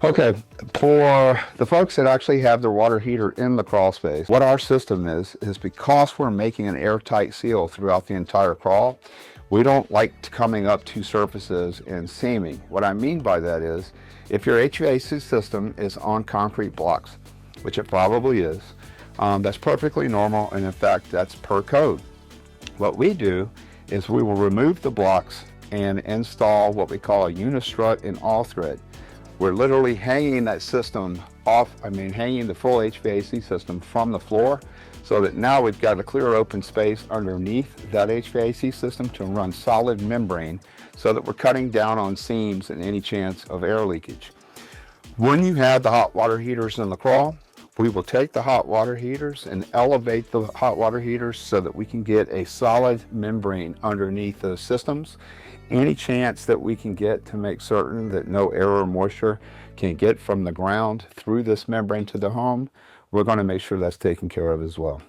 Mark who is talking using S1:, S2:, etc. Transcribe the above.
S1: Okay, for the folks that actually have their water heater in the crawl space, what our system is because we're making an airtight seal throughout the entire crawl, we don't like coming up to surfaces and seaming. What I mean by that is, if your HVAC system is on concrete blocks, which it probably is, that's perfectly normal, and in fact, that's per code. What we do is we will remove the blocks and install what we call a unistrut and all thread. We're literally hanging that system off, hanging the full HVAC system from the floor, so that now we've got a clear open space underneath that HVAC system to run solid membrane, so that we're cutting down on seams and any chance of air leakage. When you have the hot water heaters in the crawl, we will take the hot water heaters and elevate the hot water heaters so that we can get a solid membrane underneath those systems. Any chance that we can get to make certain that no air or moisture can get from the ground through this membrane to the home, we're going to make sure that's taken care of as well.